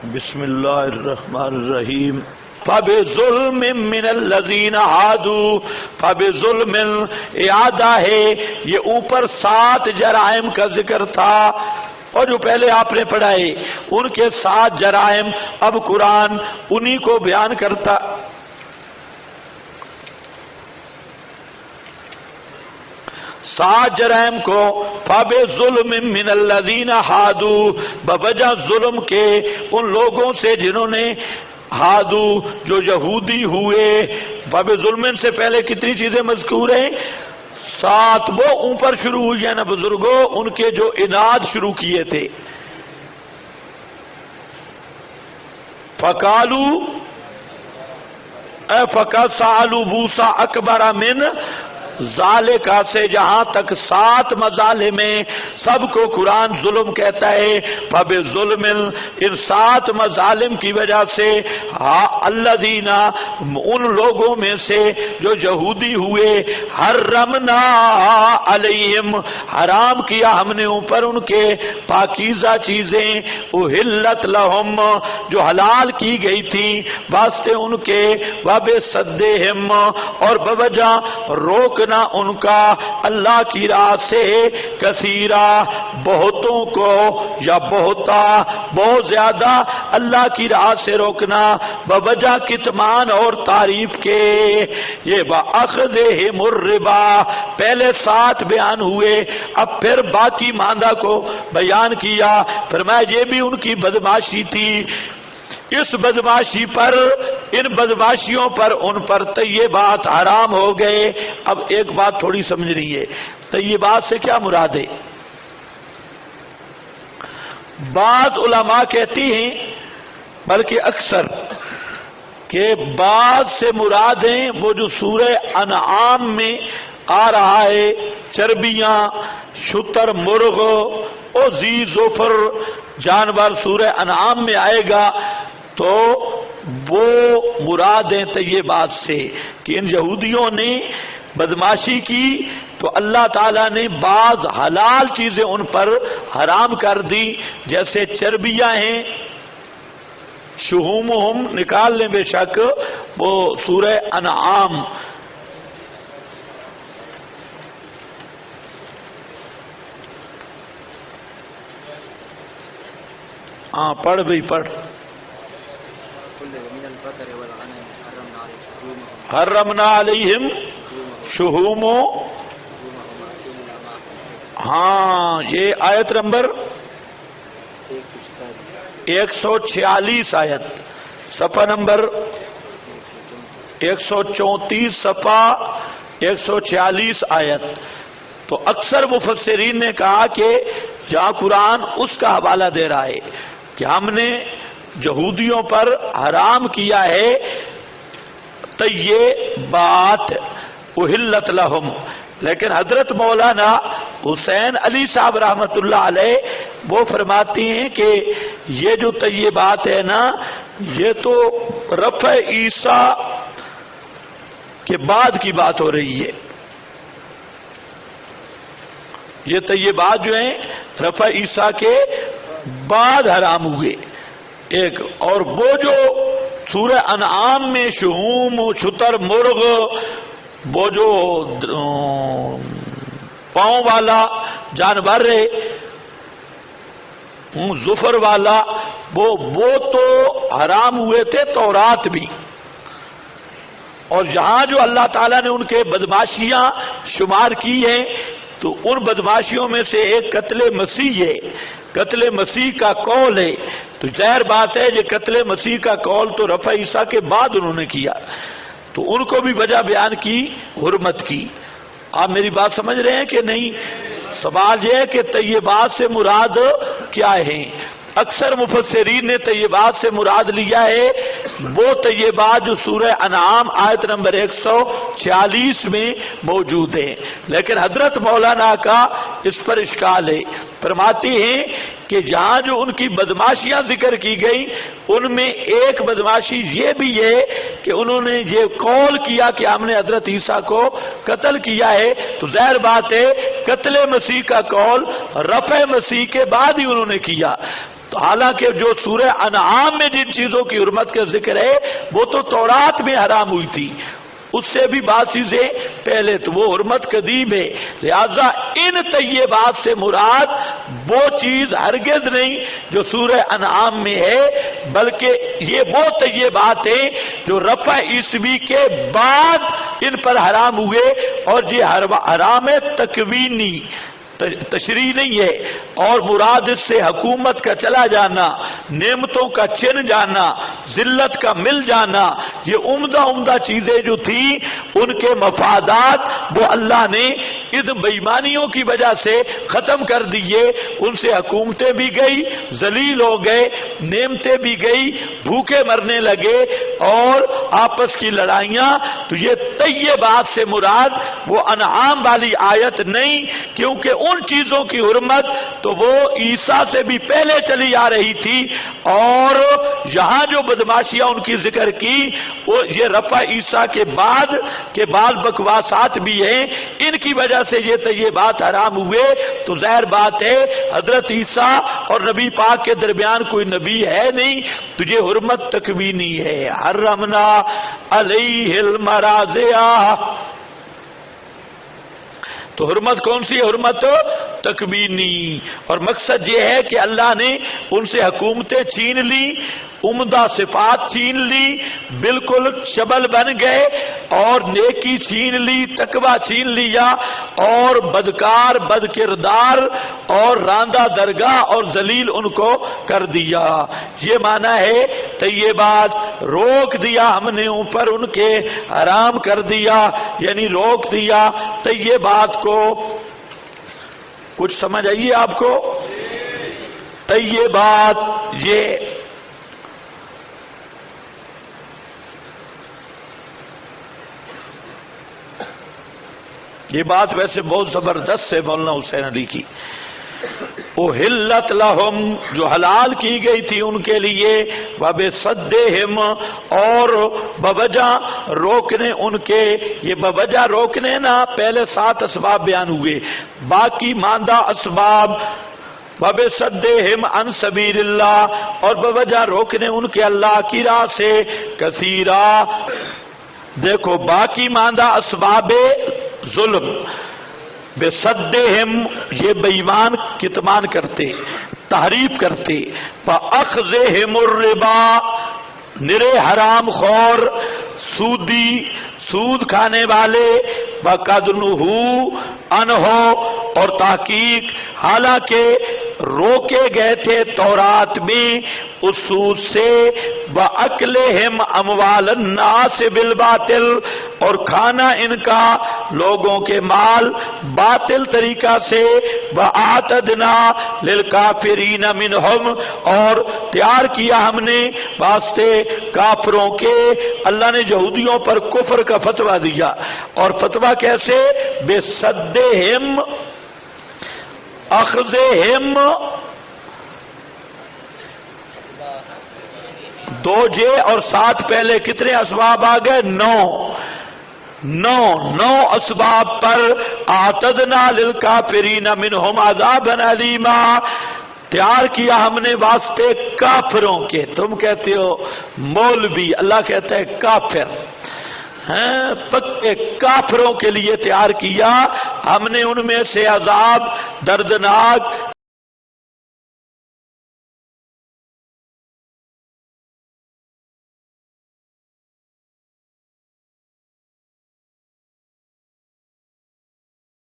بسم اللہ الرحمن الرحیم فَبِظُلْمٍ مِّنَ الَّذِينَ هَادُوا فَبِظُلْمٍ اعادہ ہے، یہ اوپر 7 جرائم کا ذکر تھا اور جو پہلے آپ نے پڑھائے ان کے 7 جرائم، اب قرآن انہی کو بیان کرتا۔ 7 جرائم کو فَبِظُلْمٍ مِّنَ الَّذِينَ هَادُوا، بوجہ ظلم کے ان لوگوں سے جنہوں نے ہادو جو یہودی ہوئے۔ فَبِظُلْمٍ سے پہلے کتنی چیزیں مذکور ہیں؟ 7۔ وہ اوپر شروع ہوئی ہیں نا بزرگوں، ان کے جو اناد شروع کیے تھے۔ فَقَالُوا فَقَدْ سَأَلُوا مُوسَىٰ أَكْبَرَ مِنْ ذالک سے جہاں تک 7 مظالم میں سب کو قرآن ظلم کہتا ہے۔ فَبِظُلْمٍ ان 7 مظالم کی وجہ سے الذین ان لوگوں میں سے جو یہودی ہوئے، حرمنا علیہم حرام کیا ہم نے اوپر ان کے پاکیزہ چیزیں، احلت لہم جو حلال کی گئی تھی واسطے ان کے، وبصدہم اور بوجہ روک ان کا اللہ کی راہ سے، کثیرہ بہتوں کو یا بہت زیادہ اللہ کی راہ سے روکنا، بوجہ کتمان اور تعریف کے۔ یہ بأخذہم الربا پہلے 7 بیان ہوئے، اب پھر باقی ماندہ کو بیان کیا، فرمایا یہ بھی ان کی بدماشی تھی۔ اس بدماشی پر، ان بدماشیوں پر ان پر طیبات حرام ہو گئے۔ اب ایک بات تھوڑی سمجھ رہی ہے، طیبات سے کیا مراد ہے؟ بعض علماء کہتی ہیں، بلکہ اکثر، کہ بعض سے مراد ہیں وہ جو سورہ انعام میں آ رہا ہے، چربیاں، شتر، مرغ اور ذی ظفر جانور سورہ انعام میں آئے گا، تو وہ مراد ہیں طیبات سے کہ ان یہودیوں نے بدماشی کی تو اللہ تعالیٰ نے بعض حلال چیزیں ان پر حرام کر دی، جیسے چربیاں ہیں، شہومہم نکال لیں بے شک، وہ سورہ انعام۔ ہاں پڑھ بھی پڑھ۔ حرمنا علیہم شہوم، ہاں یہ آیت نمبر 146 آیت، صفحہ نمبر 134 صفحہ 146 آیت۔ تو اکثر مفسرین نے کہا کہ جہاں قرآن اس کا حوالہ دے رہا ہے کہ ہم نے یہودیوں پر حرام کیا ہے طیبات احلت لہم، لیکن حضرت مولانا حسین علی صاحب رحمۃ اللہ علیہ وہ فرماتی ہیں کہ یہ جو طیبات ہے نا، یہ تو رفع عیسیٰ کے بعد کی بات ہو رہی ہے۔ یہ طیبات جو ہیں رفع عیسیٰ کے بعد حرام ہوئے ایک، اور وہ جو سورہ انعام میں شہوم، شتر، مرغ، وہ جو پاؤں والا جانور ہے، ظفر والا، وہ تو حرام ہوئے تھے تورات بھی۔ اور یہاں جو اللہ تعالیٰ نے ان کے بدماشیاں شمار کی ہیں، تو ان بدماشیوں میں سے ایک قتل مسیح ہے، قتل مسیح کا قول ہے۔ تو ظاہر بات ہے یہ قتل مسیح کا قول تو رفع عیسیٰ کے بعد انہوں نے کیا، تو ان کو بھی وجہ بیان کی حرمت کی۔ آپ میری بات سمجھ رہے ہیں کہ نہیں؟ سوال یہ ہے کہ طیبات سے مراد کیا ہیں؟ اکثر مفسرین نے طیبات سے مراد لیا ہے وہ طیبات جو سورہ انعام آیت نمبر 146 میں موجود ہیں، لیکن حضرت مولانا کا اس پر اشکال ہے، فرماتی ہیں کہ جہاں جو ان کی بدماشیاں ذکر کی گئی ان میں ایک بدماشی یہ بھی ہے کہ انہوں نے یہ قول کیا کہ ہم نے حضرت عیسیٰ کو قتل کیا ہے، تو ظاہر بات ہے قتل مسیح کا قول رفع مسیح کے بعد ہی انہوں نے کیا۔ تو حالانکہ جو سورہ انعام میں جن چیزوں کی حرمت کا ذکر ہے وہ تو تورات میں حرام ہوئی تھی، اس سے بھی بات چیزیں پہلے، تو وہ حرمت قدیم ہے۔ لہذا ان طیبات سے مراد وہ چیز ہرگز نہیں جو سورہ انعام میں ہے، بلکہ یہ وہ طیبات ہیں جو رفع عیسوی کے بعد ان پر حرام ہوئے، اور یہ حرام تکوینی تشریح نہیں ہے، اور مراد اس سے حکومت کا چلا جانا، نعمتوں کا چھن جانا، ذلت کا مل جانا، یہ عمدہ چیزیں جو تھیں ان کے مفادات وہ اللہ نے ان بےایمانیوں کی وجہ سے ختم کر دیے، ان سے حکومتیں بھی گئی، ذلیل ہو گئے، نعمتیں بھی گئی، بھوکے مرنے لگے اور آپس کی لڑائیاں۔ تو یہ طیبات سے مراد وہ انعام والی آیت نہیں، کیونکہ ان چیزوں کی حرمت تو وہ عیسیٰ سے بھی پہلے چلی آ رہی تھی، اور یہاں جو بدماشیاں ان کی ذکر کی وہ یہ رفع عیسیٰ کے بعد کے بعد بکواسات بھی ہیں، ان کی وجہ سے یہ بات حرام ہوئے۔ تو ظاہر بات ہے حضرت عیسیٰ اور نبی پاک کے درمیان کوئی نبی ہے نہیں، تو یہ حرمت تکوینی ہے۔ حرمنا علیہ المراضع، تو حرمت کون سی؟ حرمت تکوینی، اور مقصد یہ ہے کہ اللہ نے ان سے حکومتیں چھین لی، عمدہ صفات چھین لی، بالکل شبل بن گئے، اور نیکی چھین لی، تقوی چھین لیا، اور بدکار، بد کردار اور راندہ درگاہ اور ذلیل ان کو کر دیا۔ یہ معنی ہے طیبات روک دیا ہم نے اوپر ان کے، حرام کر دیا، یعنی روک دیا طیبات کو۔ کچھ سمجھ آئیے آپ کو؟ طیبات یہ بات ویسے بہت زبردست ہے مولانا حسین علی کی۔ احلت لہم، جو حلال کی گئی تھی ان کے لیے، وبصدہم، اور بوجہ روکنے ان کے، یہ بوجہ روکنے نا پہلے 7 اسباب بیان ہوئے، باقی ماندہ اسباب، وبصدہم عن سبیل اللہ، اور بوجہ روکنے ان کے اللہ کی راہ سے، کثیرا۔ دیکھو باقی ماندہ اسباب ظلم، بصدہم یہ بے ایمان کتمان کرتے، تحریف کرتے، فاخذہم الربا نرے حرام خور، سودی، سود کھانے والے، وقد نہوا عنہ، اور تحقیق حالانکہ روکے گئے تھے تورات میں اس سود سے، وَأَكْلِهِمْ أَمْوَالَ النَّاسِ بِالْبَاطِلِ، اور کھانا ان کا لوگوں کے مال باطل طریقہ سے، وَأَعْتَدْنَا لِلْكَافِرِينَ مِنْهُمْ، اور تیار کیا ہم نے واسطے کافروں کے، اللہ نے یہودیوں پر کفر کا فتویٰ دیا، اور فتویٰ کیسے؟ بِصَدِّهِمْ اخذہم، 2 جے اور 7 پہلے کتنے اسباب آ گئے؟ 9 اسباب پر اعتدنا للکافرین منہم عذابا علیما، تیار کیا ہم نے واسطے کافروں کے۔ تم کہتے ہو مولوی، اللہ کہتا ہے کافر، پکے کافروں کے لیے تیار کیا ہم نے ان میں سے عذاب دردناک